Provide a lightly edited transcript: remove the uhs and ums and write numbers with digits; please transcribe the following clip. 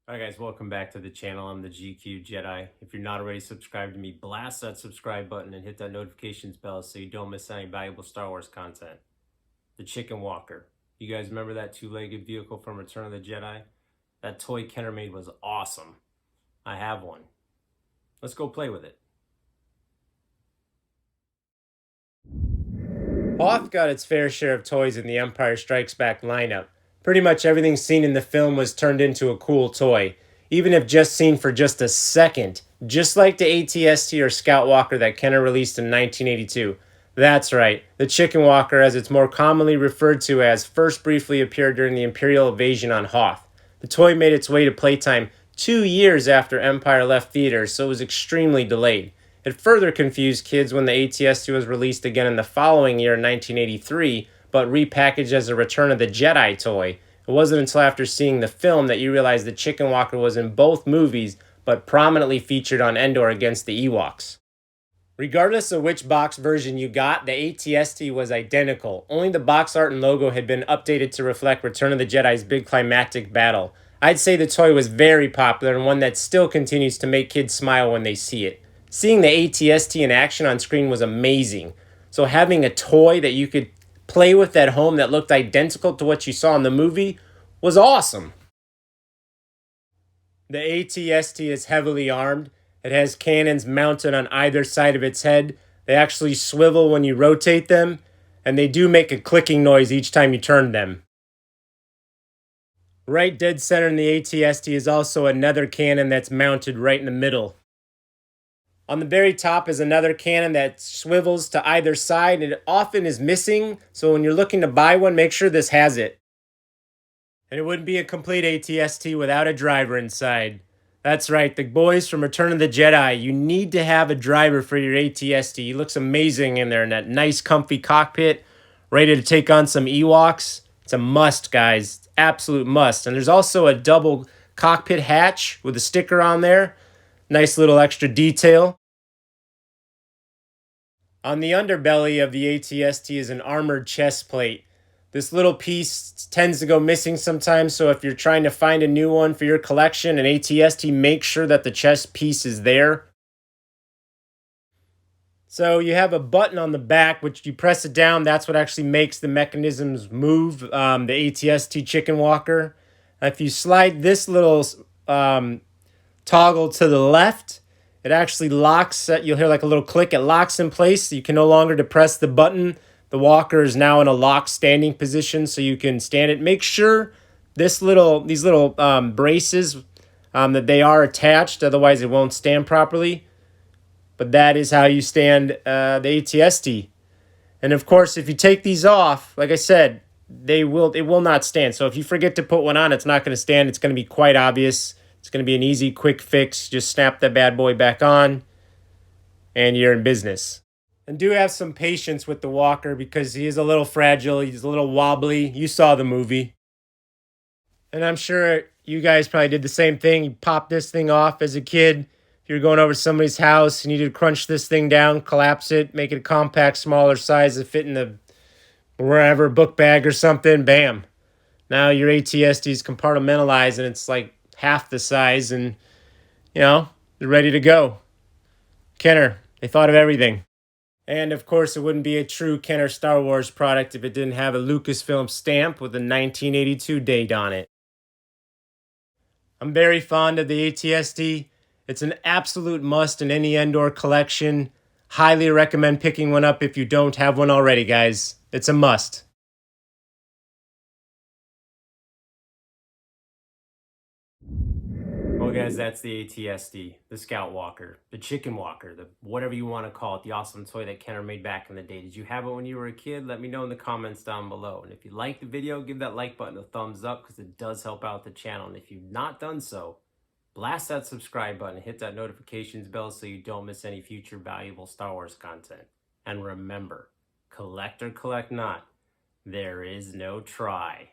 Alright guys, welcome back to the channel. I'm the GQ Jedi. If you're not already subscribed to me, blast that subscribe button and hit that notifications bell so you don't miss any valuable Star Wars content. The Chicken Walker. You guys remember that two-legged vehicle from Return of the Jedi? That toy Kenner made was awesome. I have one. Let's go play with it. Hoth got its fair share of toys in the Empire Strikes Back lineup. Pretty much everything seen in the film was turned into a cool toy, even if just seen for just a second, just like the AT-ST or Scout Walker that Kenner released in 1982. That's right, the Chicken Walker, as it's more commonly referred to as, first briefly appeared during the Imperial invasion on Hoth. The toy made its way to playtime 2 years after Empire left theaters, so it was extremely delayed. It further confused kids when the AT-ST was released again in the following year in 1983, but repackaged as a Return of the Jedi toy. It wasn't until after seeing the film that you realized the Chicken Walker was in both movies, but prominently featured on Endor against the Ewoks. Regardless of which box version you got, the AT-ST was identical. Only the box art and logo had been updated to reflect Return of the Jedi's big climactic battle. I'd say the toy was very popular and one that still continues to make kids smile when they see it. Seeing the AT-ST in action on screen was amazing. So having a toy that you could play with at home that looked identical to what you saw in the movie was awesome. The AT-ST is heavily armed. It has cannons mounted on either side of its head. They actually swivel when you rotate them, and they do make a clicking noise each time you turn them. Right dead center in the AT-ST is also another cannon that's mounted right in the middle. On the very top is another cannon that swivels to either side, and it often is missing, so when you're looking to buy one, make sure this has it. And it wouldn't be a complete AT-ST without a driver inside. That's right, the boys from Return of the Jedi, you need to have a driver for your AT-ST. He looks amazing in there in that nice comfy cockpit, ready to take on some Ewoks. It's a must, guys, absolute must. And there's also a double cockpit hatch with a sticker on there. Nice little extra detail. On the underbelly of the AT-ST is an armored chest plate. This little piece tends to go missing sometimes, so if you're trying to find a new one for your collection, an AT-ST, make sure that the chest piece is there. So you have a button on the back, which you press it down, that's what actually makes the mechanisms move, the AT-ST Chicken Walker. If you slide this little toggle to the left, it actually locks, you'll hear like a little click, it locks in place, so you can no longer depress the button. The walker is now in a locked standing position, so you can stand it. Make sure these little braces, that they are attached, otherwise it won't stand properly. But that is how you stand the AT-ST. And of course, if you take these off, like I said, it will not stand. So if you forget to put one on, it's not going to stand. It's going to be quite obvious. It's going to be an easy, quick fix. Just snap that bad boy back on, and you're in business. And do have some patience with the walker because he is a little fragile. He's a little wobbly. You saw the movie. And I'm sure you guys probably did the same thing. You popped this thing off as a kid. If you're going over to somebody's house, you need to crunch this thing down, collapse it, make it a compact, smaller size to fit in the wherever book bag or something. Bam. Now your AT-ST is compartmentalized and it's like half the size and, you're ready to go. Kenner, they thought of everything. And of course, it wouldn't be a true Kenner Star Wars product if it didn't have a Lucasfilm stamp with a 1982 date on it. I'm very fond of the AT-ST. It's an absolute must in any Endor collection. Highly recommend picking one up if you don't have one already, guys. It's a must. Well, guys, that's the AT-ST, the Scout Walker, the Chicken Walker, the whatever you want to call it, the awesome toy that Kenner made back in the day. Did you have it when you were a kid? Let me know in the comments down below. And if you liked the video, give that like button a thumbs up because it does help out the channel. And if you've not done so, blast that subscribe button and hit that notifications bell so you don't miss any future valuable Star Wars content. And remember, collect or collect not, there is no try.